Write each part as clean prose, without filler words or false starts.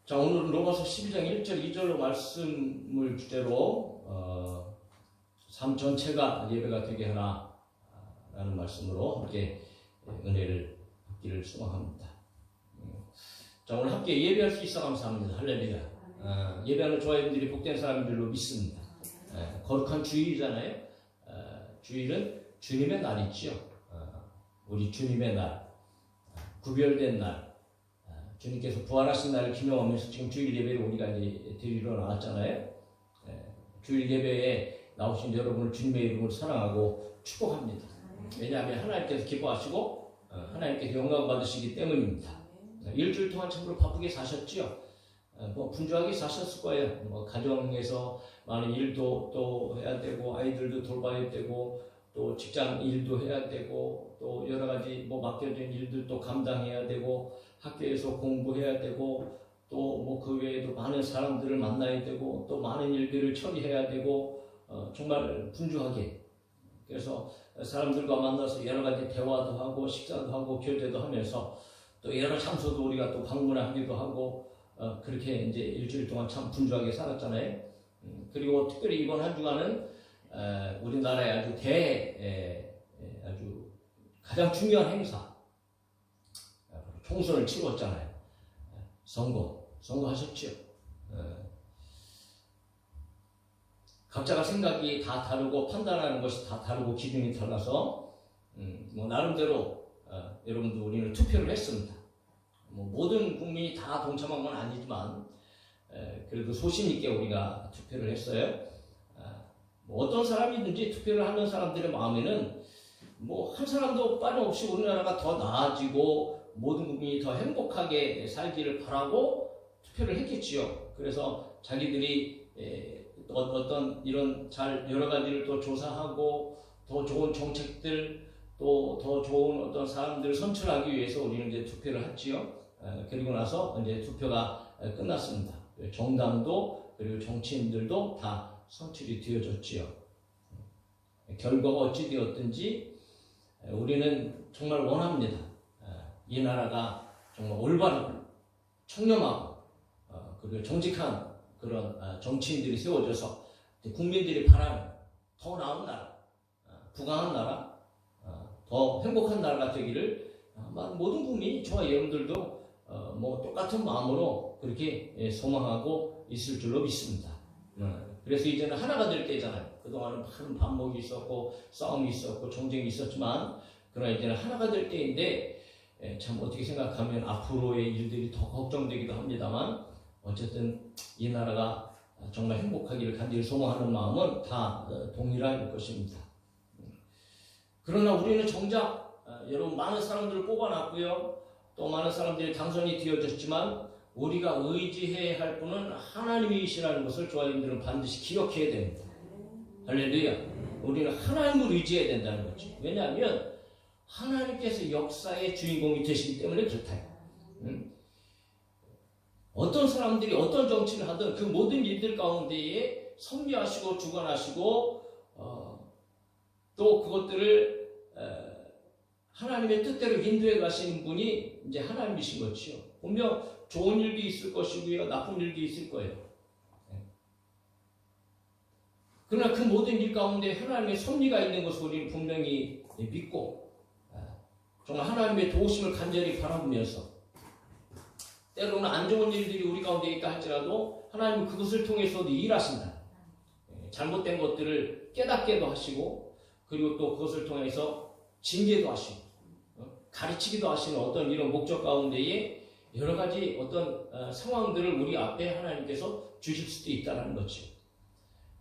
자, 오늘은 로마서 12장 1절 2절로 말씀을 주제로 삶 전체가 예배가 되게 하나 라는 말씀으로 함께 은혜를 받기를 소망합니다. 자, 오늘 함께 예배할 수 있어 감사합니다. 할렐루야. 예배하는 저희들이 복된 사람인 줄로 믿습니다. 거룩한 주일이잖아요. 주일은 주님의 날이지요. 우리 주님의 날, 구별된 날, 주님께서 부활하신 날을 기념하면서 지금 주일 예배를 우리가 이제 드리러 나왔잖아요. 주일 예배에 나오신 여러분을 주님의 이름으로 사랑하고 축복합니다. 왜냐하면 하나님께서 기뻐하시고 하나님께서 영광 받으시기 때문입니다. 일주일 동안 참으로 바쁘게 사셨지요. 분주하게 사셨을 거예요. 가정에서 많은 일도 또 해야 되고, 아이들도 돌봐야 되고, 또 직장 일도 해야 되고, 또 여러 가지 맡겨진 일들도 감당해야 되고, 학교에서 공부해야 되고, 또 그 외에도 많은 사람들을 만나야 되고, 또 많은 일들을 처리해야 되고, 정말 분주하게. 그래서 사람들과 만나서 여러 가지 대화도 하고, 식사도 하고, 교제도 하면서, 또 여러 장소도 우리가 또 방문하기도 하고, 그렇게 이제 일주일 동안 참 분주하게 살았잖아요. 그리고 특별히 이번 한 주간은 우리나라의 아주 가장 중요한 행사, 총선을 치렀잖아요. 선거하셨죠. 각자가 생각이 다 다르고 판단하는 것이 다 다르고 기준이 달라서 나름대로 여러분들 우리는 투표를 했습니다. 모든 국민이 다 동참한 건 아니지만 그래도 소신 있게 우리가 투표를 했어요. 어떤 사람이든지 투표를 하는 사람들의 마음에는 한 사람도 빠짐없이 우리나라가 더 나아지고 모든 국민이 더 행복하게 살기를 바라고 투표를 했겠지요. 그래서 자기들이 어떤 이런 여러 가지를 또 조사하고 더 좋은 정책들 또 더 좋은 어떤 사람들을 선출하기 위해서 우리는 이제 투표를 했지요. 그리고 나서 이제 투표가 끝났습니다. 정당도 그리고 정치인들도 다 선출이 되어졌지요. 결과가 어찌 되었든지 우리는 정말 원합니다. 이 나라가 정말 올바르고 청렴하고 그리고 정직한 그런 정치인들이 세워져서 국민들이 바라는 더 나은 나라, 부강한 나라, 더 행복한 나라가 되기를 아마 모든 국민이 저와 여러분들도 똑같은 마음으로 그렇게 소망하고 있을 줄로 믿습니다. 그래서 이제는 하나가 될 때잖아요. 그동안은 많은 반목이 있었고 싸움이 있었고 정쟁이 있었지만 그러나 이제는 하나가 될 때인데 참 어떻게 생각하면 앞으로의 일들이 더 걱정되기도 합니다만 어쨌든 이 나라가 정말 행복하기를 간절히 소망하는 마음은 다 동일할 것입니다. 그러나 우리는 정작 여러분 많은 사람들을 뽑아놨고요. 또 많은 사람들이 당선이 되어졌지만 우리가 의지해야 할 분은 하나님이시라는 것을 저희들은 반드시 기억해야 됩니다. 할렐루야. 우리는 하나님을 의지해야 된다는 거죠. 왜냐하면 하나님께서 역사의 주인공이 되시기 때문에 그렇다요. 어떤 사람들이 어떤 정치를 하든 그 모든 일들 가운데에 섭리하시고 주관하시고 또 그것들을 하나님의 뜻대로 인도해 가시는 분이 이제 하나님이신 거지요. 분명 좋은 일도 있을 것이고요, 나쁜 일도 있을 거예요. 그러나 그 모든 일 가운데 하나님의 섭리가 있는 것을 우리는 분명히 믿고 정말 하나님의 도우심을 간절히 바라보면서 때로는 안 좋은 일들이 우리 가운데 있다 할지라도 하나님은 그것을 통해서도 일하신다. 잘못된 것들을 깨닫게도 하시고 그리고 또 그것을 통해서 징계도 하시고 가르치기도 하시는 어떤 이런 목적 가운데에 여러 가지 어떤 상황들을 우리 앞에 하나님께서 주실 수도 있다는 거죠.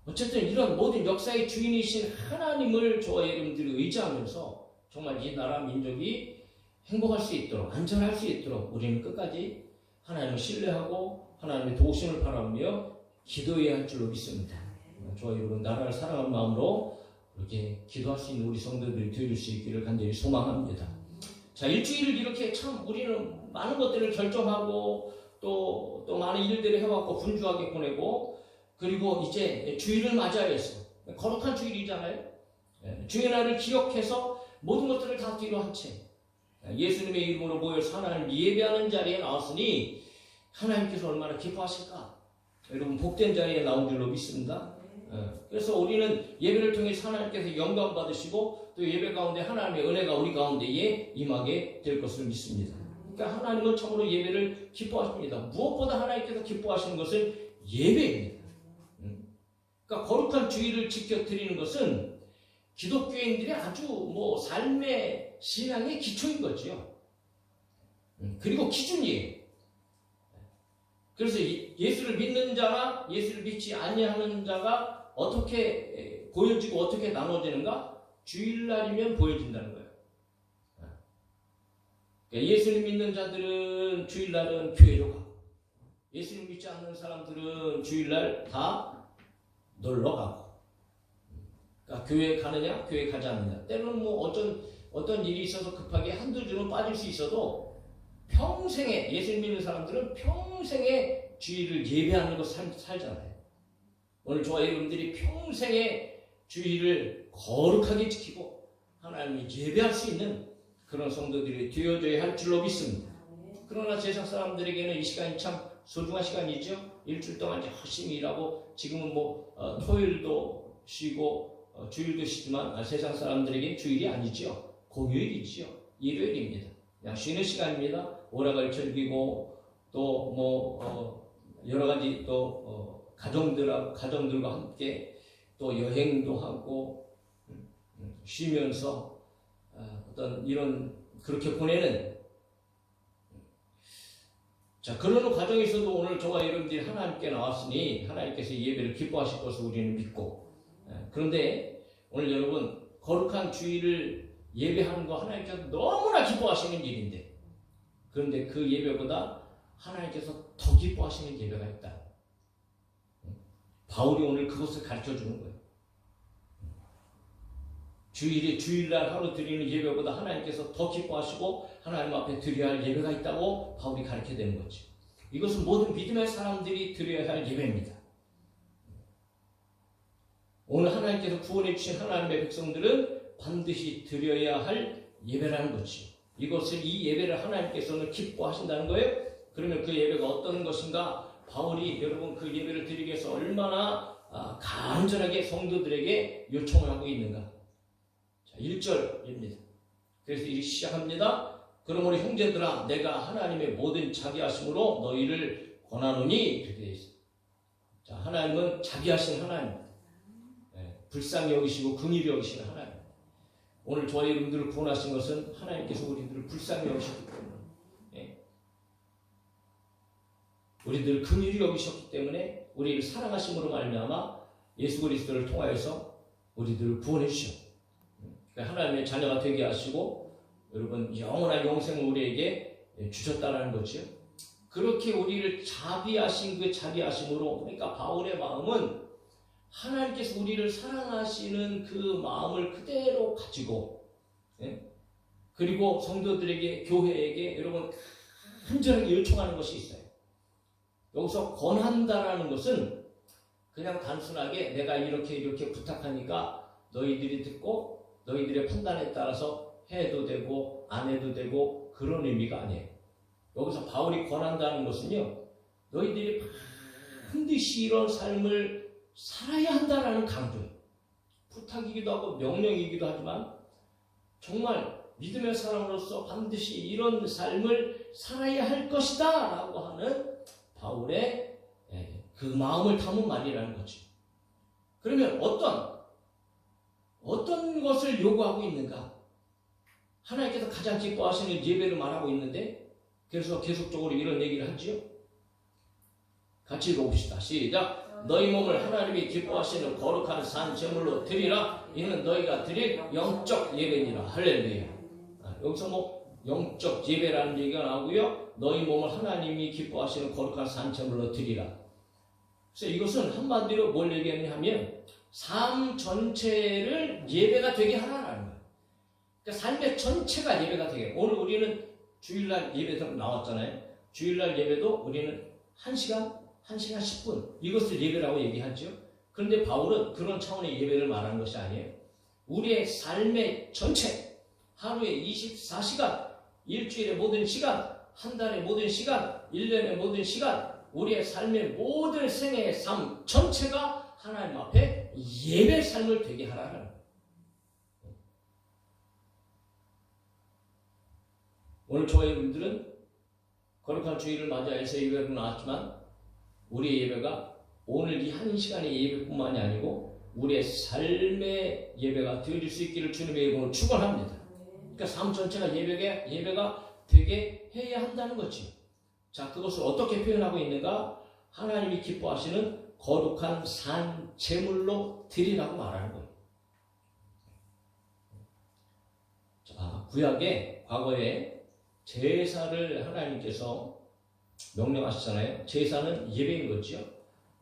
어쨌든 이런 모든 역사의 주인이신 하나님을 저와 여러분들이 의지하면서 정말 이 나라 민족이 행복할 수 있도록 안전할 수 있도록 우리는 끝까지 하나님을 신뢰하고 하나님의 도우심을 바라보며 기도해야 할 줄로 믿습니다. 저와 여러분 나라를 사랑하는 마음으로 이렇게 기도할 수 있는 우리 성도들이 되어줄 수 있기를 간절히 소망합니다. 자, 일주일을 이렇게 참 우리는 많은 것들을 결정하고 또 많은 일들을 해왔고 분주하게 보내고 그리고 이제 주일을 맞아야 했어. 거룩한 주일이잖아요. 주의 날을 기억해서 모든 것들을 다 뒤로 한 채 예수님의 이름으로 모여서 하나님을 예배하는 자리에 나왔으니 하나님께서 얼마나 기뻐하실까? 여러분 복된 자리에 나온 줄로 믿습니다. 그래서 우리는 예배를 통해 하나님께서 영광 받으시고 또 예배 가운데 하나님의 은혜가 우리 가운데에 임하게 될 것을 믿습니다. 그러니까 하나님은 참으로 예배를 기뻐하십니다. 무엇보다 하나님께서 기뻐하시는 것은 예배입니다. 그러니까 거룩한 주일을 지켜 드리는 것은 기독교인들의 아주 삶의 신앙의 기초인 거죠. 그리고 기준이에요. 그래서 예수를 믿는 자나 예수를 믿지 아니하는 자가 어떻게 보여지고 어떻게 나눠지는가? 주일날이면 보여진다는 거예요. 예수를 믿는 자들은 주일날은 교회로 가고 예수를 믿지 않는 사람들은 주일날 다 놀러 가고 그러니까 교회 가느냐 교회 가지 않느냐 때로는 어떤 일이 있어서 급하게 한두 주는 빠질 수 있어도 평생에 예수를 믿는 사람들은 평생에 주일을 예배하는 것 살잖아요. 오늘 저와 여러분들이 평생에 주일을 거룩하게 지키고 하나님이 예배할 수 있는 그런 성도들이 되어져야 할 줄로 믿습니다. 그러나 세상 사람들에게는 이 시간이 참 소중한 시간이죠. 일주일 동안 열심히 일하고 지금은 토요일도 쉬고 주일도 쉬지만 세상 사람들에게는 주일이 아니죠. 공휴일이죠. 일요일입니다. 그냥 쉬는 시간입니다. 오락을 즐기고 또 여러 가지 또 가정들과 함께 또 여행도 하고 쉬면서 어떤 이런 그렇게 보내는 자 그러는 과정에서도 오늘 저와 여러분들이 하나님께 나왔으니 하나님께서 예배를 기뻐하실 것을 우리는 믿고 그런데 오늘 여러분 거룩한 주일을 예배하는 거 하나님께서 너무나 기뻐하시는 일인데 그런데 그 예배보다 하나님께서 더 기뻐하시는 예배가 있다. 바울이 오늘 그것을 가르쳐주는 거예요. 주일날 하루 드리는 예배보다 하나님께서 더 기뻐하시고 하나님 앞에 드려야 할 예배가 있다고 바울이 가르쳐되는 거죠. 이것은 모든 믿음의 사람들이 드려야 할 예배입니다. 오늘 하나님께서 구원해 주신 하나님의 백성들은 반드시 드려야 할 예배라는 거죠. 이 예배를 하나님께서는 기뻐하신다는 거예요. 그러면 그 예배가 어떤 것인가? 바울이 여러분 그 예배를 드리기 위해서 얼마나 간절하게 성도들에게 요청을 하고 있는가? 자, 1절입니다. 그래서 이제 시작합니다. 그러므로 형제들아 내가 하나님의 모든 자비하심으로 너희를 권하노니 이렇게 되어 있습니다. 자, 하나님은 자비하신 하나님입니다. 불쌍히 여기시고 긍휼히 여기시는 하나님. 오늘 저와 여러분들을 구원하신 것은 하나님께서 우리들을 불쌍히 여기셨기 때문에 우리들을 긍휼히 여기셨기 때문에 우리를 사랑하심으로 말미암아 예수 그리스도를 통하여서 우리들을 구원해 주셨고 하나님의 자녀가 되게 하시고 여러분 영원한 영생을 우리에게 주셨다는 거죠. 그렇게 우리를 자비하신 그 자비하심으로 그러니까 바울의 마음은 하나님께서 우리를 사랑하시는 그 마음을 그대로 가지고 그리고 성도들에게 교회에게 여러분 간절하게 요청하는 것이 있어요. 여기서 권한다라는 것은 그냥 단순하게 내가 이렇게 부탁하니까 너희들이 듣고 너희들의 판단에 따라서 해도 되고 안 해도 되고 그런 의미가 아니에요. 여기서 바울이 권한다는 것은요 너희들이 반드시 이런 삶을 살아야 한다라는 강조예요. 부탁이기도 하고 명령이기도 하지만 정말 믿음의 사람으로서 반드시 이런 삶을 살아야 할 것이다 라고 하는 바울의 그 마음을 담은 말이라는 거죠. 그러면 어떤 것을 요구하고 있는가? 하나님께서 가장 기뻐하시는 예배를 말하고 있는데 그래서 계속적으로 이런 얘기를 하지요. 같이 읽어봅시다. 시작. 너희 몸을 하나님이 기뻐하시는 거룩한 산 제물로 드리라. 이는 너희가 드릴 영적 예배니라. 할렐루야. 여기서 영적 예배라는 얘기가 나오고요. 너희 몸을 하나님이 기뻐하시는 거룩한 산 제물로 드리라. 그래서 이것은 한마디로 뭘 얘기하냐 하면 삶 전체를 예배가 되게 하라는 거예요. 그러니까 삶의 전체가 예배가 되게. 오늘 우리는 주일날 예배도 나왔잖아요. 주일날 예배도 우리는 1시간 10분 이것을 예배라고 얘기하죠. 그런데 바울은 그런 차원의 예배를 말하는 것이 아니에요. 우리의 삶의 전체 하루에 24시간 일주일의 모든 시간 한 달의 모든 시간, 1년의 모든 시간, 우리의 삶의 모든 생애의 삶 전체가 하나님 앞에 예배 삶을 되게 하라는 거예요. 오늘 저와 여러분들은 거룩한 주일을 맞이해서 예배로 나왔지만 우리의 예배가 오늘 이 한 시간의 예배뿐만이 아니고 우리의 삶의 예배가 되어질 수 있기를 주님의 이름으로 축원합니다. 그러니까 삶 전체가 예배가 되게 해야 한다는 거지. 자, 그것을 어떻게 표현하고 있는가? 하나님이 기뻐하시는 거룩한 산 제물로 드리라고 말하는 거예요. 자, 구약에 과거에 제사를 하나님께서 명령하시잖아요. 제사는 예배인 거죠.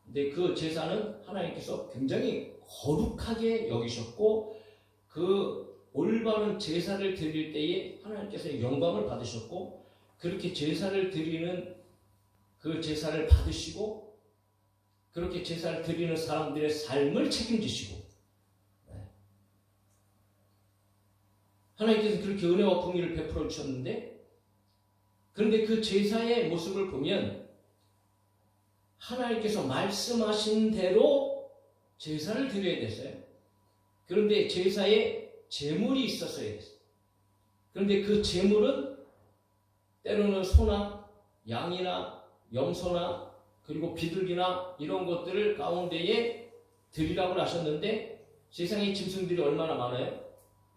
근데 그 제사는 하나님께서 굉장히 거룩하게 여기셨고 그 올바른 제사를 드릴 때에 하나님께서 영광을 받으셨고 그렇게 제사를 드리는 그 제사를 받으시고 그렇게 제사를 드리는 사람들의 삶을 책임지시고 하나님께서 그렇게 은혜와 공의를 베풀어 주셨는데 그런데 그 제사의 모습을 보면 하나님께서 말씀하신 대로 제사를 드려야 됐어요. 그런데 제사에 제물이 있었어야 됐어요. 그런데 그 제물은 때로는 소나 양이나 염소나 그리고 비둘기나 이런 것들을 가운데에 드리라고 하셨는데 세상에 짐승들이 얼마나 많아요?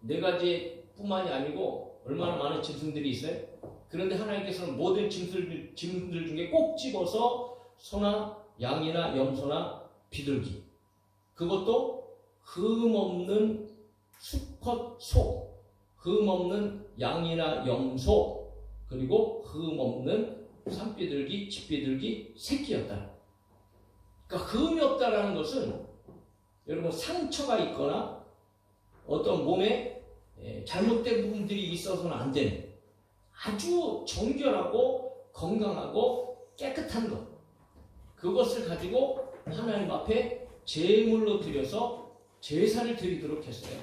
4가지뿐만이 아니고 얼마나 많은 짐승들이 있어요? 그런데 하나님께서는 모든 짐승들 중에 꼭 집어서 소나 양이나 염소나 비둘기 그것도 흠없는 수컷 소, 흠없는 양이나 염소 그리고 흠없는 산비둘기, 집비둘기 새끼였다. 그러니까 흠이 없다라는 것은 여러분 상처가 있거나 어떤 몸에 잘못된 부분들이 있어서는 안 되는 아주 정결하고 건강하고 깨끗한 것 그것을 가지고 하나님 앞에 제물로 드려서 제사를 드리도록 했어요.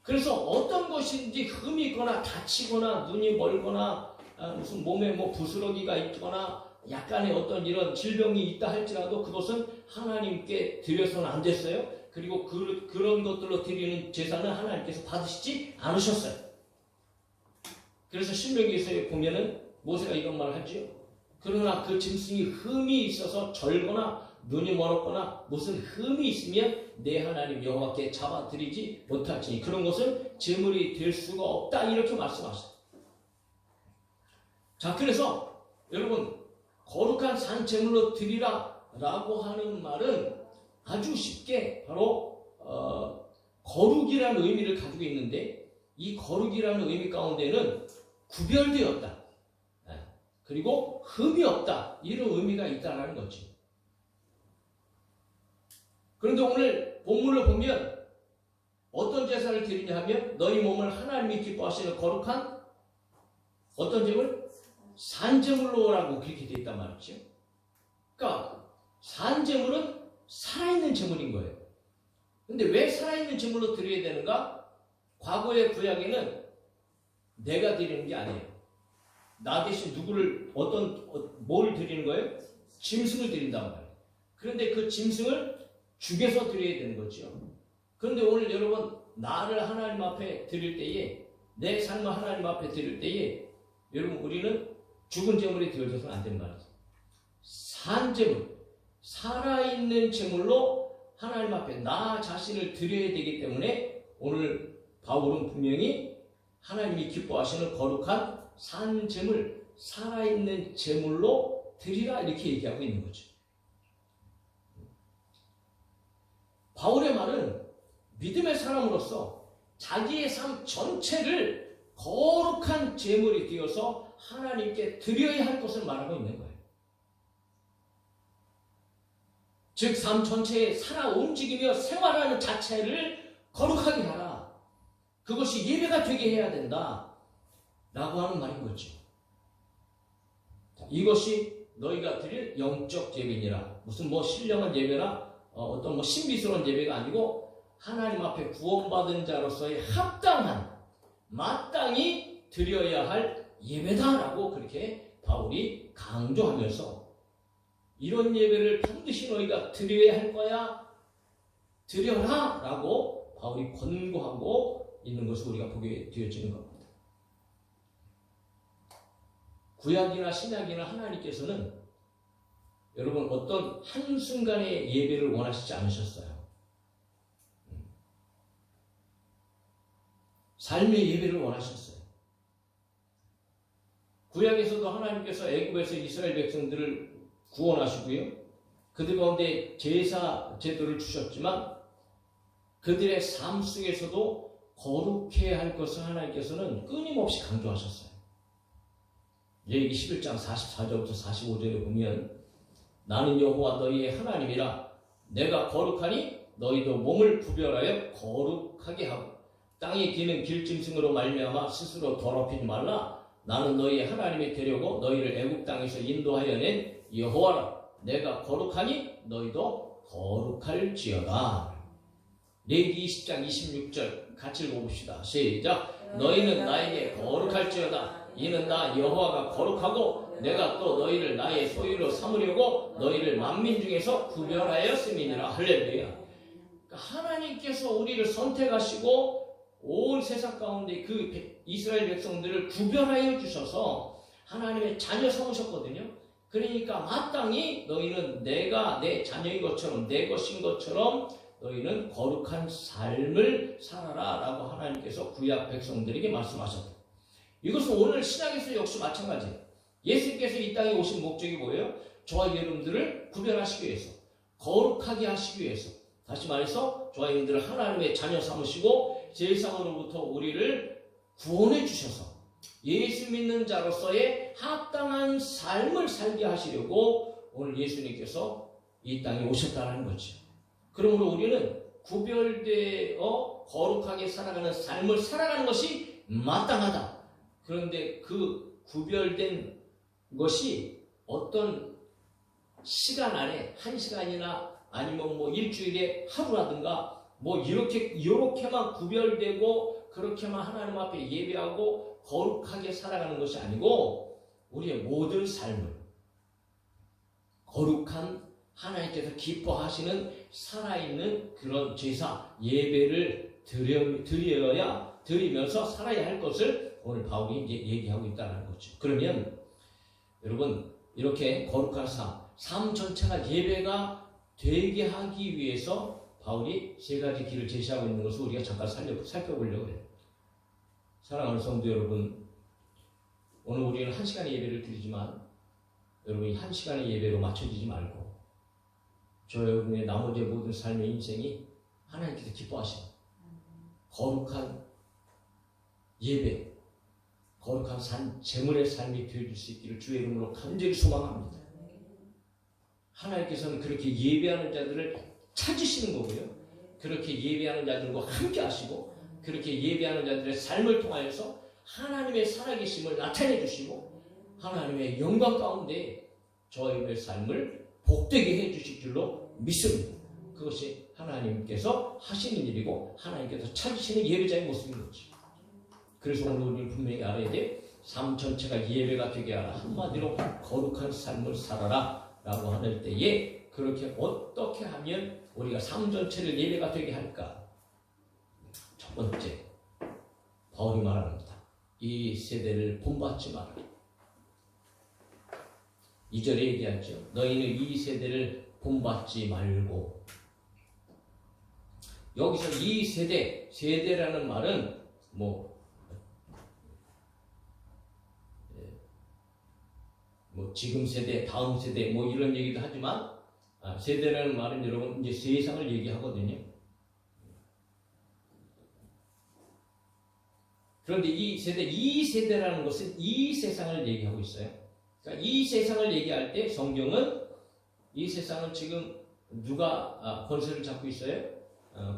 그래서 어떤 것인지 흠이 있거나 다치거나 눈이 멀거나 무슨 몸에 뭐 부스러기가 있거나 약간의 어떤 이런 질병이 있다 할지라도 그것은 하나님께 드려서는 안 됐어요. 그리고 그런 것들로 드리는 제사는 하나님께서 받으시지 않으셨어요. 그래서 신명기에서 보면은 모세가 이런 말을 하지요. 그러나 그 짐승이 흠이 있어서 절거나 눈이 멀었거나 무슨 흠이 있으면 내 하나님 여호와께 잡아드리지 못할지니 그런 것은 제물이 될 수가 없다 이렇게 말씀하셨어요. 자, 그래서 여러분 거룩한 산 제물로 드리라 라고 하는 말은 아주 쉽게 바로 거룩이라는 의미를 가지고 있는데 이 거룩이라는 의미 가운데는 구별되었다. 그리고 흠이 없다. 이런 의미가 있다는 거죠. 그런데 오늘 본문을 보면 어떤 제사를 드리냐 하면 너희 몸을 하나님이 기뻐하시는 거룩한 어떤 제물? 산제물로라고 그렇게 되어 있단 말이죠. 그러니까 산제물은 살아있는 제물인 거예요. 근데 왜 살아있는 제물로 드려야 되는가? 과거의 구약에는 내가 드리는 게 아니에요. 나 대신 누구를 뭘 드리는 거예요? 짐승을 드린단 말이에요. 그런데 그 짐승을 죽여서 드려야 되는 거죠. 그런데 오늘 여러분 나를 하나님 앞에 드릴 때에 내 삶을 하나님 앞에 드릴 때에 여러분 우리는 죽은 제물이 되어져서는 안 된다는 말이죠. 산 제물, 살아있는 제물로 하나님 앞에 나 자신을 드려야 되기 때문에 오늘 바울은 분명히 하나님이 기뻐하시는 거룩한 산 제물, 살아있는 제물로 드리라 이렇게 얘기하고 있는 거죠. 바울의 말은 믿음의 사람으로서 자기의 삶 전체를 거룩한 제물이 되어서 하나님께 드려야 할 것을 말하고 있는 거예요. 즉 삶 전체에 살아 움직이며 생활하는 자체를 거룩하게 하라. 그것이 예배가 되게 해야 된다. 라고 하는 말인 거죠. 이것이 너희가 드릴 영적 예배니라. 무슨 뭐 신령한 예배나 어떤 뭐 신비스러운 예배가 아니고 하나님 앞에 구원받은 자로서의 합당한 마땅히 드려야 할 예배다라고 그렇게 바울이 강조하면서 이런 예배를 반드시 너희가 드려야 할 거야. 드려라 라고 바울이 권고하고 있는 것을 우리가 보게 되어지는 겁니다. 구약이나 신약이나 하나님께서는 여러분 어떤 한순간의 예배를 원하시지 않으셨어요. 삶의 예배를 원하셨어요. 구약에서도 하나님께서 애굽에서 이스라엘 백성들을 구원하시고요. 그들 가운데 제사 제도를 주셨지만 그들의 삶 속에서도 거룩해야 할 것을 하나님께서는 끊임없이 강조하셨어요. 레위기 11장 44절부터 45절에 보면 나는 여호와 너희의 하나님이라 내가 거룩하니 너희도 몸을 구별하여 거룩하게 하고 땅에 기는 길짐승으로 말미암아 스스로 더럽히지 말라. 나는 너희의 하나님이 되려고 너희를 애굽 땅에서 인도하여 낸 여호와라. 내가 거룩하니 너희도 거룩할지어다. 레위기 20장 26절 같이 읽어봅시다. 시작. 너희는 나에게 거룩할지어다. 이는 나 여호와가 거룩하고 내가 또 너희를 나의 소유로 삼으려고 너희를 만민 중에서 구별하였음이니라. 할렐루야. 그러니까 하나님께서 우리를 선택하시고 온 세상 가운데 그 이스라엘 백성들을 구별하여 주셔서 하나님의 자녀 삼으셨거든요. 그러니까 마땅히 너희는 내가 내 자녀인 것처럼 내 것인 것처럼 너희는 거룩한 삶을 살아라 라고 하나님께서 구약 백성들에게 말씀하셨다. 이것은 오늘 신약에서 역시 마찬가지예요. 예수님께서 이 땅에 오신 목적이 뭐예요? 저와 여러분들을 구별하시기 위해서, 거룩하게 하시기 위해서, 다시 말해서 저와 여러분들을 하나님의 자녀 삼으시고 세상으로부터 우리를 구원해 주셔서 예수 믿는 자로서의 합당한 삶을 살게 하시려고 오늘 예수님께서 이 땅에 오셨다는 거죠. 그러므로 우리는 구별되어 거룩하게 살아가는 삶을 살아가는 것이 마땅하다. 그런데 그 구별된 것이 어떤 시간 안에 한 시간이나 아니면 뭐 일주일에 하루라든가 뭐 이렇게만 구별되고 그렇게만 하나님 앞에 예배하고 거룩하게 살아가는 것이 아니고 우리의 모든 삶을 거룩한 하나님께서 기뻐하시는 살아있는 그런 제사 예배를 드리면서 살아야 할 것을 오늘 바울이 이제 얘기하고 있다는 거죠. 그러면 여러분 이렇게 거룩한 삶 전체가 예배가 되게 하기 위해서 바울이 세 가지 길을 제시하고 있는 것을 우리가 잠깐 살펴보려고 해요. 사랑하는 성도 여러분, 오늘 우리는 한 시간의 예배를 드리지만 여러분이 한 시간의 예배로 맞춰지지 말고 저 여러분의 나머지 모든 삶의 인생이 하나님께서 기뻐하시는 거룩한 예배, 거룩한 재물의 삶이 되어줄 수 있기를 주의 이름으로 간절히 소망합니다. 하나님께서는 그렇게 예배하는 자들을 찾으시는 거고요. 그렇게 예배하는 자들과 함께 하시고 그렇게 예배하는 자들의 삶을 통하여서 하나님의 살아계심을 나타내 주시고 하나님의 영광 가운데 저희의 삶을 복되게 해 주실 줄로 믿습니다. 그것이 하나님께서 하시는 일이고 하나님께서 찾으시는 예배자의 모습인 거죠. 그래서 오늘 우리는 분명히 알아야 돼. 삶 전체가 예배가 되게 하라. 한마디로 거룩한 삶을 살아라 라고 하는 때에 그렇게 어떻게 하면 우리가 삶 전체를 예배가 되게 할까? 첫 번째, 바울이 말합니다. 이 세대를 본받지 마라. 2절에 얘기하죠. 너희는 이 세대를 본받지 말고. 여기서 이 세대라는 말은 뭐 지금 세대, 다음 세대 뭐 이런 얘기도 하지만 세대라는 말은 여러분 이제 세상을 얘기하거든요. 그런데 이 세대라는 것은 이 세상을 얘기하고 있어요. 그러니까 이 세상을 얘기할 때 성경은 이 세상은 지금 누가 권세를 잡고 있어요?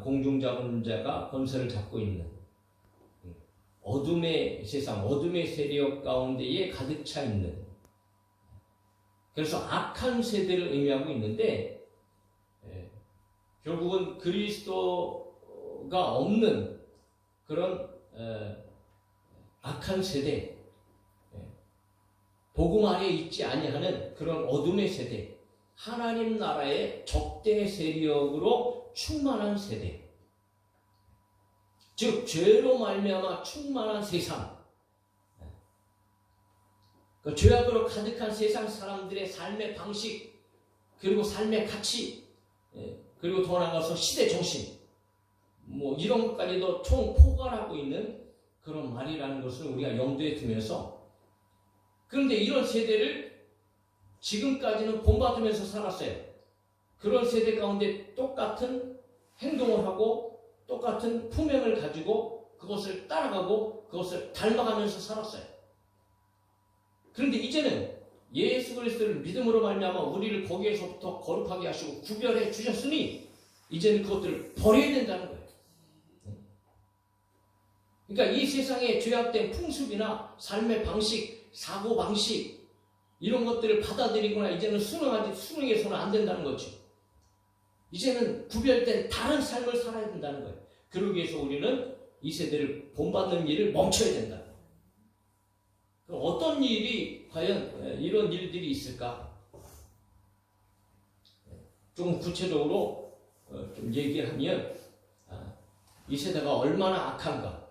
공중자본자가 권세를 잡고 있는 어둠의 세상, 어둠의 세력 가운데에 가득 차 있는, 그래서 악한 세대를 의미하고 있는데 결국은 그리스도가 없는 그런 악한 세대, 복음 아래에 있지 아니하는 그런 어둠의 세대, 하나님 나라의 적대 세력으로 충만한 세대, 즉 죄로 말미암아 충만한 세상, 그 죄악으로 가득한 세상 사람들의 삶의 방식, 그리고 삶의 가치, 그리고 더 나아가서 시대 정신, 뭐 이런 것까지도 총포괄하고 있는 그런 말이라는 것을 우리가 염두에 두면서, 그런데 이런 세대를 지금까지는 본받으면서 살았어요. 그런 세대 가운데 똑같은 행동을 하고 똑같은 품행을 가지고 그것을 따라가고 그것을 닮아가면서 살았어요. 그런데 이제는 예수 그리스도를 믿음으로 말미암아 우리를 거기에서부터 거룩하게 하시고 구별해 주셨으니 이제는 그것들을 버려야 된다는 거예요. 그러니까 이 세상의 죄악된 풍습이나 삶의 방식, 사고방식 이런 것들을 받아들이거나 이제는 수능해서는 안 된다는 거죠. 이제는 구별된 다른 삶을 살아야 된다는 거예요. 그러기 위해서 우리는 이 세대를 본받는 일을 멈춰야 된다. 그럼 어떤 일이 과연 이런 일들이 있을까? 좀 구체적으로 좀 얘기하면 이 세대가 얼마나 악한가.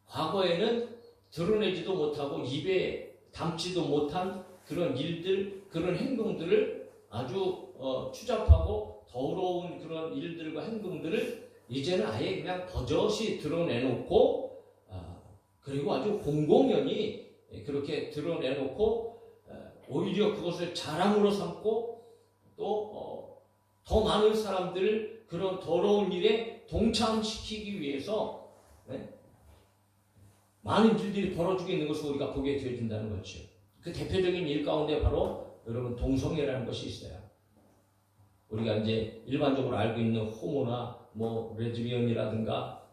과거에는 드러내지도 못하고 입에 담지도 못한 그런 일들, 그런 행동들을 아주 추잡하고 더러운 그런 일들과 행동들을 이제는 아예 그냥 버젓이 드러내놓고 그리고 아주 공공연히 그렇게 드러내놓고 오히려 그것을 자랑으로 삼고 또 더 많은 사람들을 그런 더러운 일에 동참시키기 위해서 많은 일들이 벌어지고 있는 것을 우리가 보게 되어진다는 거죠. 그 대표적인 일 가운데 바로 여러분 동성애라는 것이 있어요. 우리가 이제 일반적으로 알고 있는 호모나 뭐 레즈비언이라든가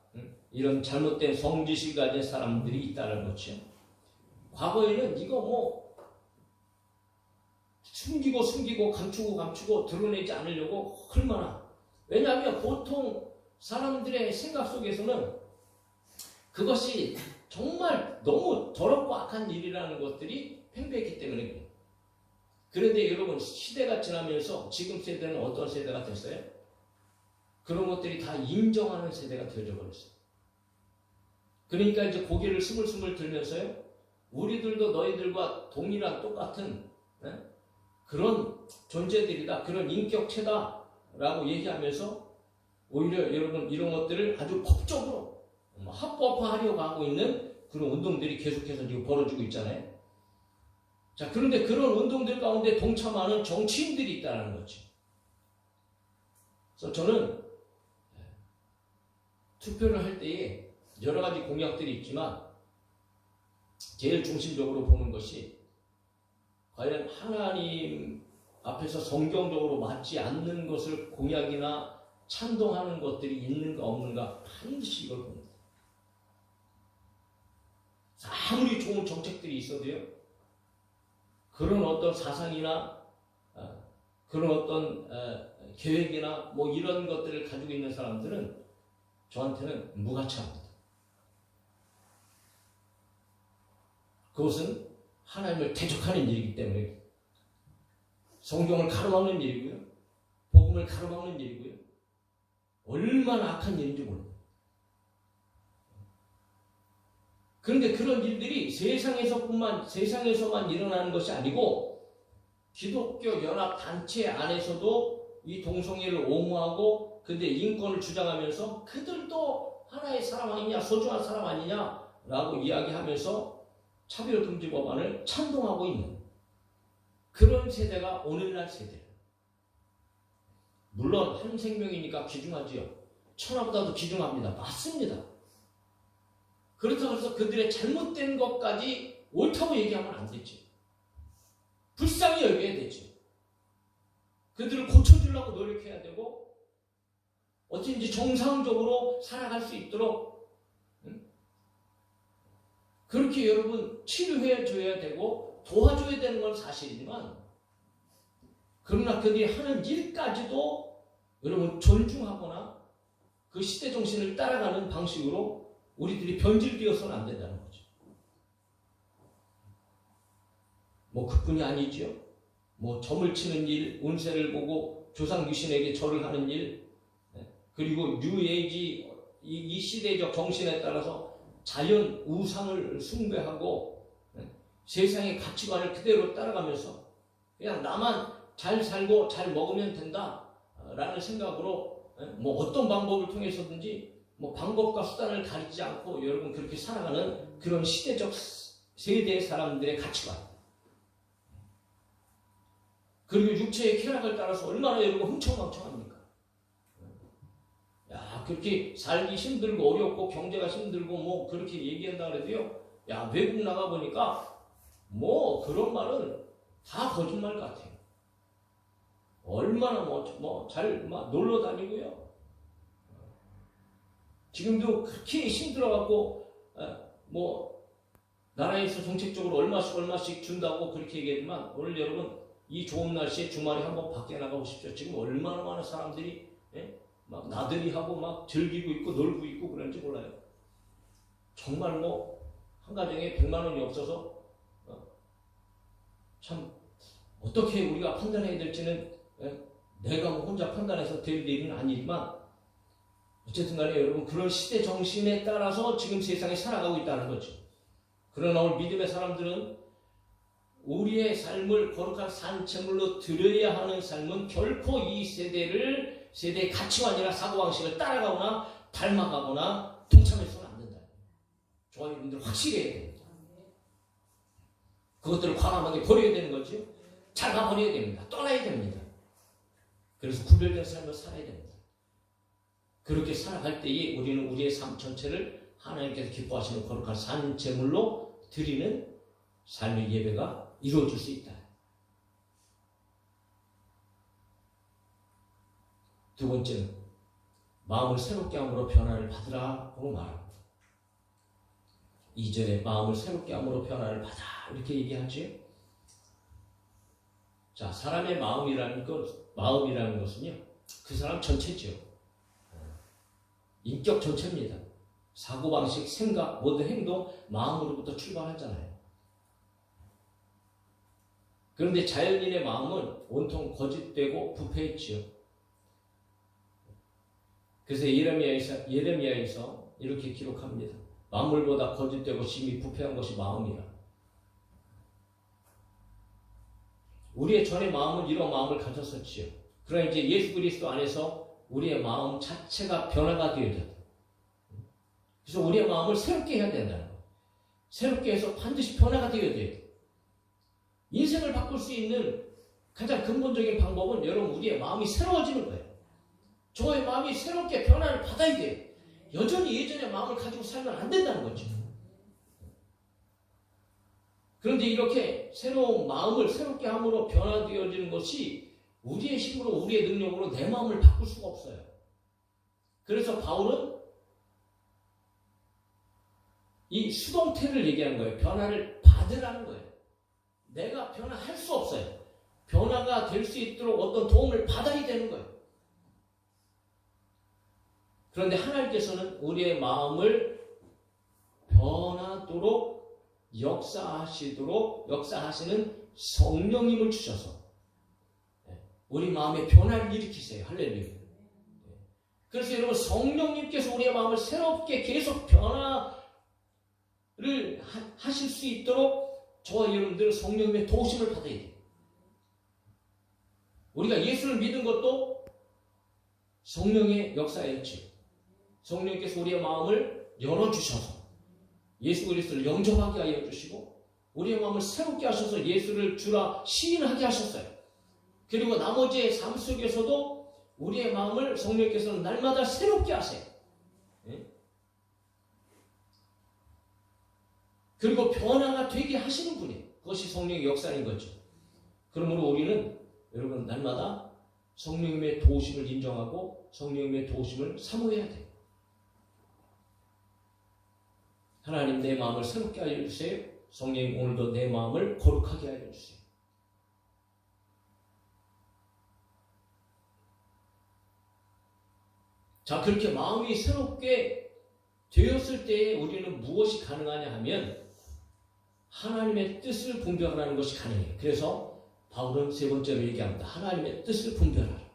이런 잘못된 성지식을 가진 사람들이 있다는 거죠. 과거에는 이거 뭐 숨기고 감추고 드러내지 않으려고 얼마나, 왜냐하면 보통 사람들의 생각 속에서는 그것이 정말 너무 더럽고 악한 일이라는 것들이 팽배했기 때문에 그래요. 그런데 여러분 시대가 지나면서 지금 세대는 어떤 세대가 됐어요? 그런 것들이 다 인정하는 세대가 되어져 버렸어요. 그러니까 이제 고개를 스물스물 들면서요, 우리들도 너희들과 동일한 똑같은 그런 존재들이다, 그런 인격체다 라고 얘기하면서 오히려 여러분 이런 것들을 아주 법적으로 합법화하려고 하고 있는 그런 운동들이 계속해서 지금 벌어지고 있잖아요. 자, 그런데 그런 운동들 가운데 동참하는 정치인들이 있다는 거죠. 그래서 저는 투표를 할 때에 여러 가지 공약들이 있지만 제일 중심적으로 보는 것이 과연 하나님 앞에서 성경적으로 맞지 않는 것을 공약이나 찬동하는 것들이 있는가 없는가 반드시 이걸 봅니다. 아무리 좋은 정책들이 있어도요, 그런 어떤 사상이나 그런 어떤 계획이나 뭐 이런 것들을 가지고 있는 사람들은 저한테는 무가치합니다. 그것은 하나님을 대적하는 일이기 때문에 성경을 가로막는 일이고요, 복음을 가로막는 일이고요, 얼마나 악한 일인지 모릅니다. 그런데 그런 일들이 세상에서만 일어나는 것이 아니고 기독교 연합 단체 안에서도 이 동성애를 옹호하고 근데 인권을 주장하면서 그들도 하나의 사람 아니냐, 소중한 사람 아니냐라고 이야기하면서 차별금지 법안을 찬동하고 있는 그런 세대가 오늘날 세대예요. 물론 한 생명이니까 귀중하지요. 천하보다도 귀중합니다. 맞습니다. 그렇다고 해서 그들의 잘못된 것까지 옳다고 얘기하면 안 되지. 불쌍히 여겨야 되지. 그들을 고쳐주려고 노력해야 되고 어쩐지 정상적으로 살아갈 수 있도록 그렇게 여러분 치료해 줘야 되고 도와줘야 되는 건 사실이지만, 그러나 그들이 하는 일까지도 여러분 존중하거나 그 시대 정신을 따라가는 방식으로 우리들이 변질되어서는 안 된다는 거죠. 뭐 그뿐이 아니지요. 뭐 점을 치는 일, 운세를 보고 조상 귀신에게 절을 하는 일, 그리고 뉴에이지 이 시대적 정신에 따라서 자연 우상을 숭배하고 세상의 가치관을 그대로 따라가면서 그냥 나만 잘 살고 잘 먹으면 된다라는 생각으로 뭐 어떤 방법을 통해서든지 뭐 방법과 수단을 가리지 않고 여러분 그렇게 살아가는 그런 시대적 세대의 사람들의 가치관, 그리고 육체의 쾌락을 따라서 얼마나 여러분 흥청망청합니까? 야, 그렇게 살기 힘들고 어렵고 경제가 힘들고 뭐 그렇게 얘기한다 그래도요, 야, 외국 나가보니까 뭐 그런 말은 다 거짓말 같아요. 얼마나 잘 놀러 다니고요. 지금도 그렇게 힘들어갖고 뭐 나라에서 정책적으로 얼마씩 준다고 그렇게 얘기하지만 오늘 여러분 이 좋은 날씨에 주말에 한번 밖에 나가보십시오. 지금 얼마나 많은 사람들이 막 나들이 하고 막 즐기고 있고 놀고 있고 그런지 몰라요. 정말 뭐 한 가정에 100만 원이 없어서 참 어떻게 우리가 판단해야 될지는 내가 뭐 혼자 판단해서 될 일은 아니지만 어쨌든 간에 여러분 그런 시대 정신에 따라서 지금 세상에 살아가고 있다는 거죠. 그러나 오늘 믿음의 사람들은 우리의 삶을 거룩한 산채물로 드려야 하는 삶은 결코 이 세대의 가치관이나 사고방식을 따라가거나 닮아가거나 동참해서는 안 된다. 저와 여러분들 확실히 해야 됩니다. 그것들을 과감하게 버려야 되는 거죠. 잘라버려야 됩니다. 떠나야 됩니다. 그래서 구별된 삶을 살아야 됩니다. 그렇게 살아갈 때에 우리는 우리의 삶 전체를 하나님께서 기뻐하시는 거룩한 산제물로 드리는 삶의 예배가 이루어질 수 있다. 두 번째는 마음을 새롭게 함으로 변화를 받으라고 말합니다. 2절에 마음을 새롭게 함으로 변화를 받아 이렇게 얘기하죠. 자, 사람의 마음이라는 것은요, 그 사람 전체죠. 인격 전체입니다. 사고방식, 생각, 모든 행동, 마음으로부터 출발하잖아요. 그런데 자연인의 마음은 온통 거짓되고 부패했지요. 그래서 예레미야에서 이렇게 기록합니다. 만물보다 거짓되고 심히 부패한 것이 마음이라. 우리의 전의 마음은 이런 마음을 가졌었지요. 그러나 이제 예수 그리스도 안에서 우리의 마음 자체가 변화가 되어야 된다. 그래서 우리의 마음을 새롭게 해야 된다는 거예요. 새롭게 해서 반드시 변화가 되어야 돼요. 인생을 바꿀 수 있는 가장 근본적인 방법은 여러분 우리의 마음이 새로워지는 거예요. 저의 마음이 새롭게 변화를 받아야 돼요. 여전히 예전의 마음을 가지고 살면 안 된다는 거죠. 그런데 이렇게 새로운 마음을 새롭게 함으로 변화되어지는 것이 우리의 힘으로 우리의 능력으로 내 마음을 바꿀 수가 없어요. 그래서 바울은 이 수동태를 얘기하는 거예요. 변화를 받으라는 거예요. 내가 변화할 수 없어요. 변화가 될 수 있도록 어떤 도움을 받아야 되는 거예요. 그런데 하나님께서는 우리의 마음을 변하도록 역사하시는 성령님을 주셔서 우리 마음에 변화를 일으키세요. 할렐루야. 그래서 여러분 성령님께서 우리의 마음을 새롭게 계속 변화를 하실 수 있도록 저와 여러분들은 성령님의 도우심을 받아야 돼요. 우리가 예수를 믿은 것도 성령의 역사였죠. 성령님께서 우리의 마음을 열어주셔서 예수 그리스도를 영접하게 하여 주시고 우리의 마음을 새롭게 하셔서 예수를 주라 시인하게 하셨어요. 그리고 나머지의 삶 속에서도 우리의 마음을 성령께서는 날마다 새롭게 하세요. 그리고 변화가 되게 하시는 분이에요. 그것이 성령의 역사인 거죠. 그러므로 우리는 여러분 날마다 성령님의 도우심을 인정하고 성령님의 도우심을 사모해야 돼요. 하나님 내 마음을 새롭게 하여 주세요. 성령님 오늘도 내 마음을 거룩하게 하여 주세요. 자, 그렇게 마음이 새롭게 되었을 때에 우리는 무엇이 가능하냐 하면 하나님의 뜻을 분별하는 것이 가능해요. 그래서 바울은 세 번째로 얘기합니다. 하나님의 뜻을 분별하라.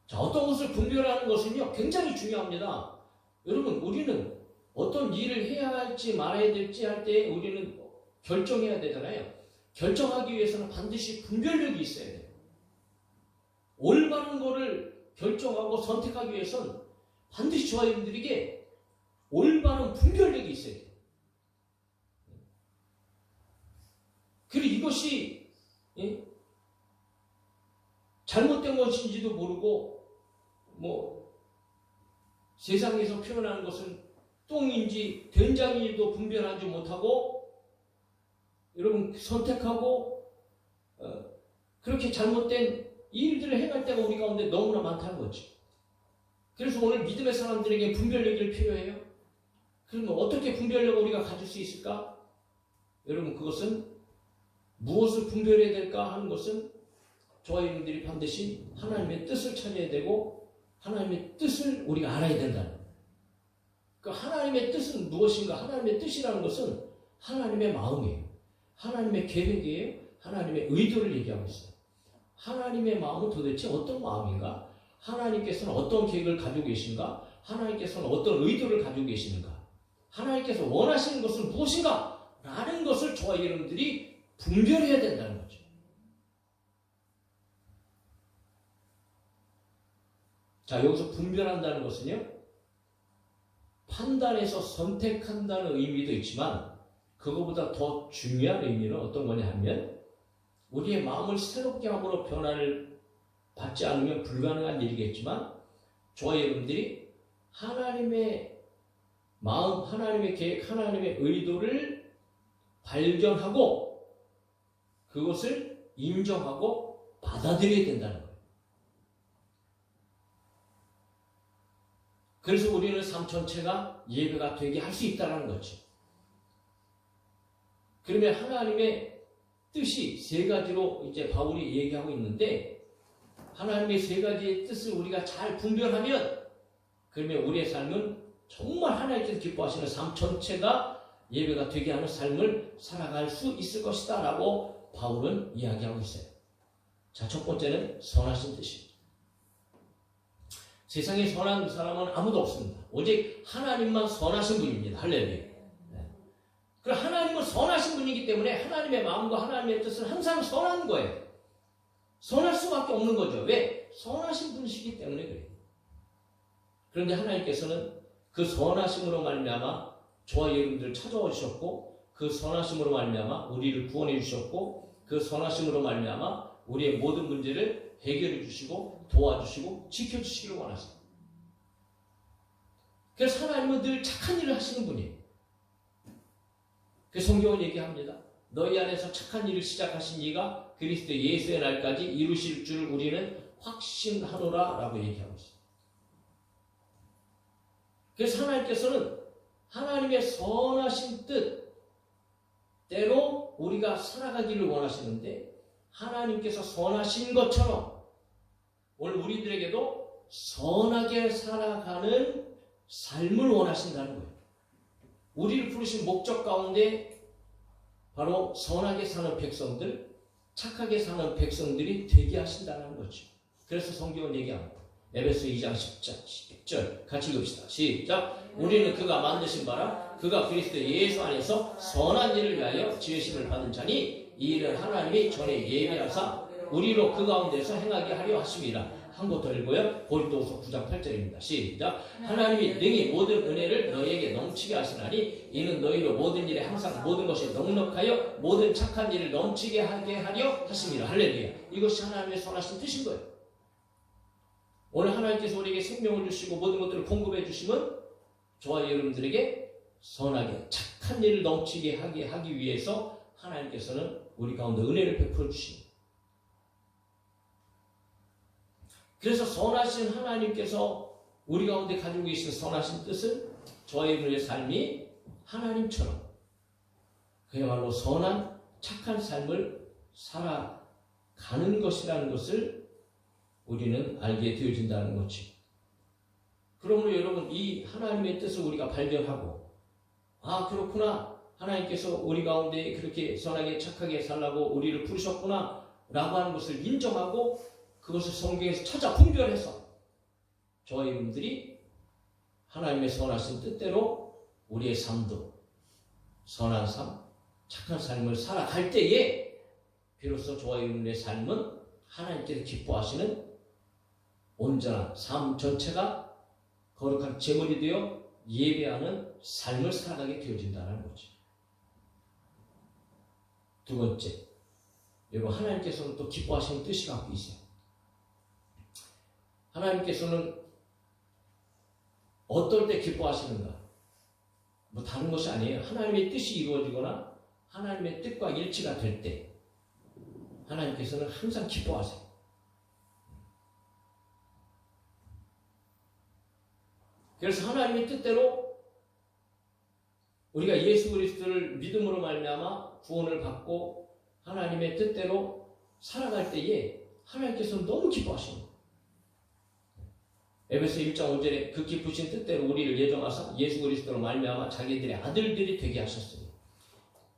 자, 어떤 것을 분별하는 것은요, 굉장히 중요합니다. 여러분, 우리는 어떤 일을 해야 할지 말아야 될지 할 때 우리는 결정해야 되잖아요. 결정하기 위해서는 반드시 분별력이 있어야 돼요. 올바른 거를 결정하고 선택하기 위해서는 반드시 저와 여러분들에게 올바른 분별력이 있어야 돼요. 그리고 이것이 잘못된 것인지도 모르고 세상에서 표현하는 것은 똥인지 된장인지도 분별하지 못하고 여러분 선택하고 그렇게 잘못된 일들을 행할 때가 우리 가운데 너무나 많다는 거죠. 그래서 오늘 믿음의 사람들에게 분별력이 필요해요. 그러면 어떻게 분별력을 우리가 가질 수 있을까? 여러분, 그것은 무엇을 분별해야 될까 하는 것은 저와 여러분들이 반드시 하나님의 뜻을 찾아야 되고 하나님의 뜻을 우리가 알아야 된다는 거예요. 그 하나님의 뜻은 무엇인가? 하나님의 뜻이라는 것은 하나님의 마음이에요. 하나님의 계획이에요. 하나님의 의도를 얘기하고 있어요. 하나님의 마음은 도대체 어떤 마음인가? 하나님께서는 어떤 계획을 가지고 계신가? 하나님께서는 어떤 의도를 가지고 계시는가? 하나님께서 원하시는 것은 무엇인가? 라는 것을 저와 여러분들이 분별해야 된다는 거죠. 자, 여기서 분별한다는 것은요, 판단해서 선택한다는 의미도 있지만 그거보다 더 중요한 의미는 어떤 거냐 하면 우리의 마음을 새롭게 함으로 변화를 받지 않으면 불가능한 일이겠지만 저와 여러분들이 하나님의 마음, 하나님의 계획, 하나님의 의도를 발견하고 그것을 인정하고 받아들여야 된다는 거예요. 그래서 우리는 삶 전체가 예배가 되게 할 수 있다는 거죠. 그러면 하나님의 뜻이 세 가지로 이제 바울이 얘기하고 있는데 하나님의 세 가지의 뜻을 우리가 잘 분별하면 그러면 우리의 삶은 정말 하나님께서 기뻐하시는 삶 전체가 예배가 되게 하는 삶을 살아갈 수 있을 것이다 라고 바울은 이야기하고 있어요. 자, 첫 번째는 선하신 뜻입니다. 세상에 선한 사람은 아무도 없습니다. 오직 하나님만 선하신 분입니다. 할렐루야. 그럼 하나님은 선하신 분이기 때문에 하나님의 마음과 하나님의 뜻은 항상 선한 거예요. 선할 수밖에 없는 거죠. 왜? 선하신 분이시기 때문에 그래요. 그런데 하나님께서는 그 선하심으로 말미암아 저와 여러분들을 찾아와 주셨고 그 선하심으로 말미암아 우리를 구원해 주셨고 그 선하심으로 말미암아 우리의 모든 문제를 해결해 주시고 도와주시고 지켜주시기를 원하십니다. 그래서 하나님은 늘 착한 일을 하시는 분이에요. 그 성경은 얘기합니다. 너희 안에서 착한 일을 시작하신 이가 그리스도 예수의 날까지 이루실 줄 우리는 확신하노라 라고 얘기하고 있습니다. 그래서 하나님께서는 하나님의 선하신 뜻대로 우리가 살아가기를 원하시는데 하나님께서 선하신 것처럼 오늘 우리들에게도 선하게 살아가는 삶을 원하신다는 거예요. 우리를 부르신 목적 가운데 바로 선하게 사는 백성들, 착하게 사는 백성들이 되게 하신다는 거죠. 그래서 성경은 얘기합니다. 에베소 2장 10절 같이 읽읍시다. 시작. 우리는 그가 만드신 바라 그가 그리스도 예수 안에서 선한 일을 위하여 지으심을 받은 자니 이 일은 하나님이 전에 예비하사 우리로 그 가운데서 행하게 하려 하심이라. 한 곳 더 읽고요. 고린도후서 9장 8절입니다. 시작. 하나님이 능히 모든 은혜를 너희에게 넘치게 하시나니 이는 너희로 모든 일에 항상 모든 것이 넉넉하여 모든 착한 일을 넘치게 하게 하려 하심이라. 할렐루야. 이것이 하나님의 선하신 뜻인 거예요. 오늘 하나님께서 우리에게 생명을 주시고 모든 것들을 공급해 주시면 저와 여러분들에게 선하게 착한 일을 넘치게 하기 위해서 하나님께서는 우리 가운데 은혜를 베풀어 주십니다. 그래서 선하신 하나님께서 우리 가운데 가지고 계신 선하신 뜻은 저와 여러분의 삶이 하나님처럼 그야말로 선한 착한 삶을 살아가는 것이라는 것을 우리는 알게 되어진다는 거지. 그러므로 여러분 이 하나님의 뜻을 우리가 발견하고 아 그렇구나 하나님께서 우리 가운데 그렇게 선하게 착하게 살라고 우리를 부르셨구나 라고 하는 것을 인정하고 그것을 성경에서 찾아 분별해서 저와 여러분들이 하나님의 선하신 뜻대로 우리의 삶도 선한 삶, 착한 삶을 살아갈 때에 비로소 저와 여러분의 삶은 하나님께서 기뻐하시는 온전한 삶 전체가 거룩한 제물이 되어 예배하는 삶을 살아가게 되어진다는 거죠. 두 번째, 여러분 하나님께서는 또 기뻐하시는 뜻이 갖고 있어요. 하나님께서는 어떨 때 기뻐하시는가? 뭐 다른 것이 아니에요. 하나님의 뜻이 이루어지거나 하나님의 뜻과 일치가 될 때 하나님께서는 항상 기뻐하세요. 그래서 하나님의 뜻대로 우리가 예수 그리스도를 믿음으로 말미암아 구원을 받고 하나님의 뜻대로 살아갈 때에 하나님께서는 너무 기뻐하십니다. 에베소 1장 5절에 그 기쁘신 뜻대로 우리를 예정하사 예수 그리스도로 말미암아 자기들의 아들들이 되게 하셨으니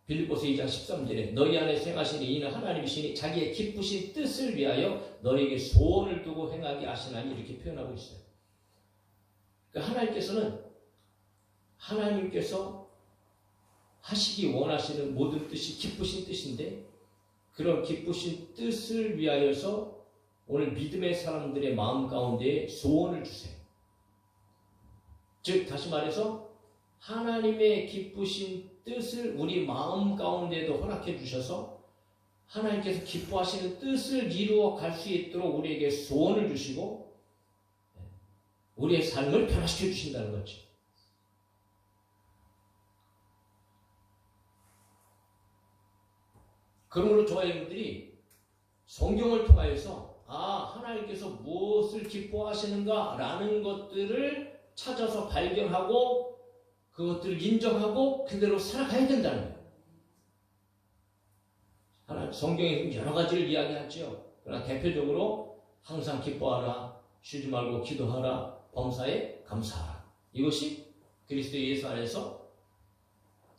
빌립보서 2장 13절에 너희 안에 행하시니 이는 하나님이시니 자기의 기쁘신 뜻을 위하여 너희에게 소원을 두고 행하게 하시나니 이렇게 표현하고 있어요. 그러니까 하나님께서 하시기 원하시는 모든 뜻이 기쁘신 뜻인데 그런 기쁘신 뜻을 위하여서 오늘 믿음의 사람들의 마음 가운데에 소원을 주세요. 즉 다시 말해서 하나님의 기쁘신 뜻을 우리 마음 가운데에도 허락해 주셔서 하나님께서 기뻐하시는 뜻을 이루어 갈 수 있도록 우리에게 소원을 주시고 우리의 삶을 변화시켜 주신다는 거죠. 그러므로 저와 여러분들이 성경을 통하여서 하나님께서 무엇을 기뻐하시는가 라는 것들을 찾아서 발견하고 그것들을 인정하고 그대로 살아가야 된다는 거예요. 성경에 여러 가지를 이야기하죠. 그러나 대표적으로 항상 기뻐하라, 쉬지 말고 기도하라, 범사에 감사하라. 이것이 그리스도 예수 안에서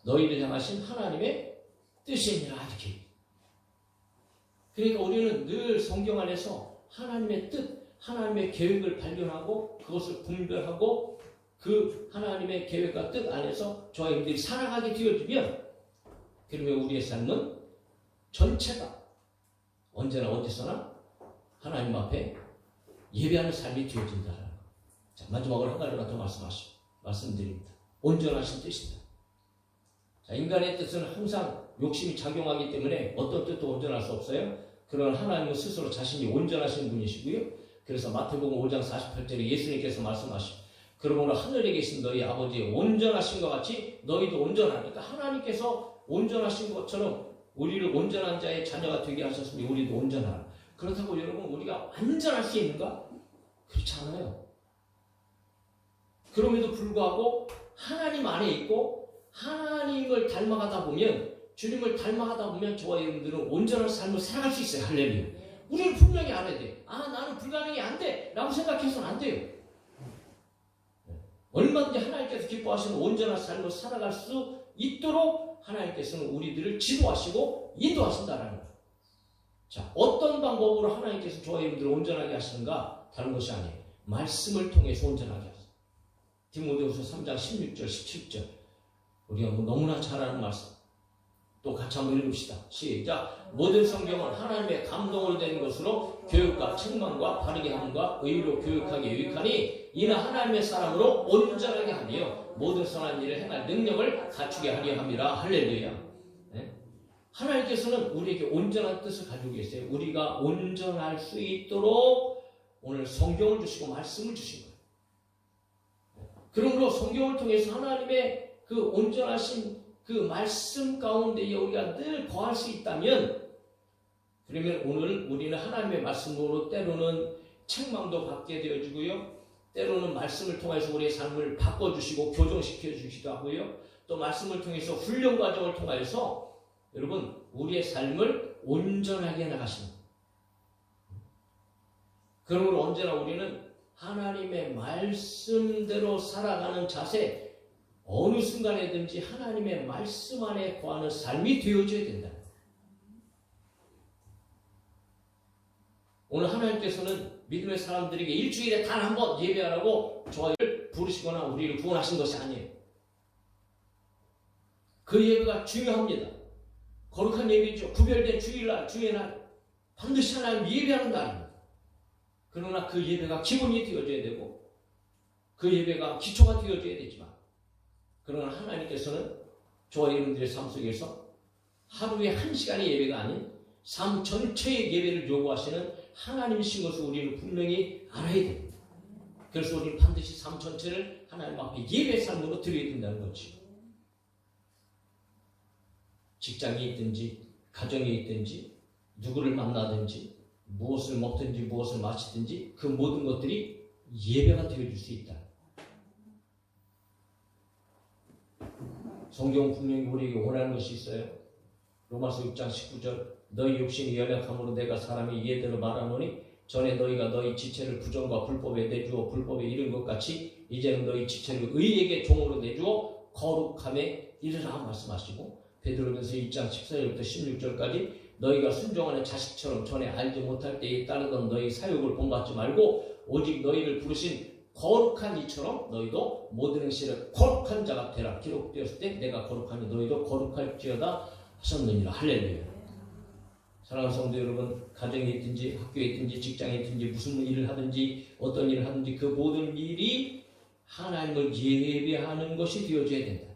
너희를 향하신 하나님의 뜻이니라 이렇게. 그러니까 우리는 늘 성경 안에서 하나님의 뜻, 하나님의 계획을 발견하고 그것을 분별하고 그 하나님의 계획과 뜻 안에서 저와 여러분들이 살아가게 되어지면 그러면 우리의 삶은 전체가 언제나 어디서나 하나님 앞에 예배하는 삶이 되어진다는 것. 자, 마지막으로 한 가지만 더 말씀드립니다. 온전하신 뜻입니다. 자, 인간의 뜻은 항상 욕심이 작용하기 때문에 어떤 뜻도 온전할 수 없어요. 그러나 하나님은 스스로 자신이 온전하신 분이시고요. 그래서 마태복음 5장 48절에 예수님께서 말씀하시고 그러므로 하늘에 계신 너희 아버지의 온전하신 것 같이 너희도 온전하니까 하나님께서 온전하신 것처럼 우리를 온전한 자의 자녀가 되게 하셨으니 우리도 온전하라. 그렇다고 여러분 우리가 완전할 수 있는가? 그렇지 않아요. 그럼에도 불구하고 하나님 안에 있고 하나님을 닮아가다 보면 주님을 닮아가다 보면 저와 여러분들은 온전한 삶을 살아갈 수 있어요. 할렐루야. 우리는 분명히 알아야 돼. 나는 불가능이 안 돼 라고 생각해서는 안 돼요. 얼마든지 하나님께서 기뻐하시는 온전한 삶을 살아갈 수 있도록 하나님께서는 우리들을 지도하시고 인도하신다는 거예요. 자, 어떤 방법으로 하나님께서 저와 여러분들을 온전하게 하시는가? 다른 것이 아니에요. 말씀을 통해서 온전하게 하세요. 디모데후서 3장 16절 17절 우리가 너무나 잘 아는 말씀 또 같이 한번 읽읍시다. 시작. 모든 성경은 하나님의 감동을 된 것으로 교육과 책망과 바르게 함과 의로 교육하게 유익하니 이는 하나님의 사람으로 온전하게 하며 모든 선한 일을 행할 능력을 갖추게 하려 함이라. 할렐루야. 네? 하나님께서는 우리에게 온전한 뜻을 가지고 계세요. 우리가 온전할 수 있도록 오늘 성경을 주시고 말씀을 주신 거예요. 그러므로 성경을 통해서 하나님의 그 온전하신 그 말씀 가운데에 우리가 늘 거할 수 있다면 그러면 오늘 우리는 하나님의 말씀으로 때로는 책망도 받게 되어지고요. 때로는 말씀을 통해서 우리의 삶을 바꿔주시고 교정시켜 주시기도 하고요. 또 말씀을 통해서 훈련 과정을 통해서 여러분 우리의 삶을 온전하게 나가십니다. 그러므로 언제나 우리는 하나님의 말씀대로 살아가는 자세 어느 순간에든지 하나님의 말씀 안에 거하는 삶이 되어져야 된다. 오늘 하나님께서는 믿음의 사람들에게 일주일에 단 한 번 예배하라고 저희를 부르시거나 우리를 구원하신 것이 아니에요. 그 예배가 중요합니다. 거룩한 예배죠. 구별된 주일날, 주의 날 반드시 하나님 예배하는 날입니다. 그러나 그 예배가 기본이 되어져야 되고 그 예배가 기초가 되어져야 되지만, 그러나 하나님께서는 저와 여러분들의 삶 속에서 하루에 1시간의 예배가 아닌 삶 전체의 예배를 요구하시는 하나님이신 것을 우리는 분명히 알아야 됩니다. 그래서 우리는 반드시 삶 전체를 하나님 앞에 예배 삶으로 드려야 된다는 거지. 직장이 있든지 가정이 있든지 누구를 만나든지 무엇을 먹든지 무엇을 마시든지 그 모든 것들이 예배가 되어줄 수 있다. 성경 분명히 우리에게 원하는 것이 있어요. 로마서 6장 19절 너희 육신이 연약함으로 내가 사람이 이해대로 말하노니 전에 너희가 너희 지체를 부정과 불법에 내주어 불법에 이른 것 같이 이제는 너희 지체를 의에게 종으로 내주어 거룩함에 이르라 말씀하시고, 베드로전서 1장 14절부터 16절까지 너희가 순종하는 자식처럼 전에 알지 못할 때에 따르던 너희 사욕을 본받지 말고 오직 너희를 부르신 거룩한 이처럼 너희도 모든 행실에 거룩한 자가 되라. 기록되었을 때 내가 거룩하니 너희도 거룩할지어다 하셨느니라. 할렐루야. 사랑하는 성도 여러분, 가정에 있든지 학교에 있든지 직장에 있든지 무슨 일을 하든지 어떤 일을 하든지 그 모든 일이 하나님을 예배하는 것이 되어져야 된다.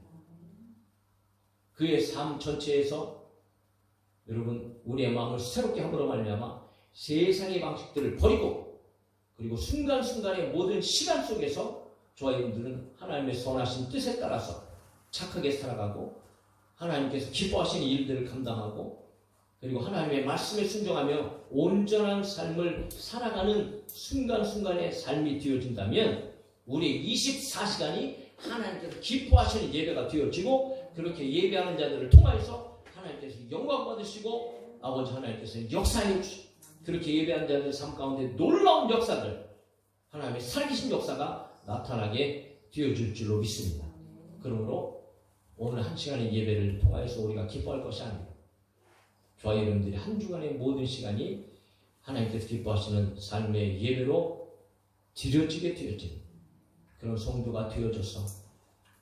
그의 삶 전체에서 여러분 우리의 마음을 새롭게 함으로 말미암아 세상의 방식들을 버리고, 그리고 순간순간의 모든 시간 속에서 저와 여러분들은 하나님의 선하신 뜻에 따라서 착하게 살아가고 하나님께서 기뻐하시는 일들을 감당하고, 그리고 하나님의 말씀에 순종하며 온전한 삶을 살아가는 순간순간의 삶이 되어진다면 우리의 24시간이 하나님께서 기뻐하시는 예배가 되어지고, 그렇게 예배하는 자들을 통하여서 하나님께서 영광 받으시고 아버지 하나님께서 역사해 주시고, 그렇게 예배하는 자들의 삶 가운데 놀라운 역사들, 하나님의 살리신 역사가 나타나게 되어질 줄로 믿습니다. 그러므로 오늘 1시간의 예배를 통하여서 우리가 기뻐할 것이 아닙니다. 저와 여러분들이 한 주간의 모든 시간이 하나님께서 기뻐하시는 삶의 예배로 드려지게 되어진 그런 성도가 되어져서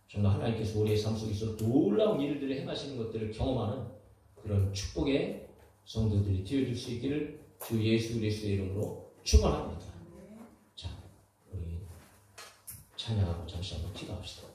정말 하나님께서 우리의 삶 속에서 놀라운 일들을 행하시는 것들을 경험하는 그런 축복의 성도들이 되어줄 수 있기를 주 예수 그리스도의 이름으로 축원합니다. 자, 우리 찬양하고 잠시 한번 기도합시다.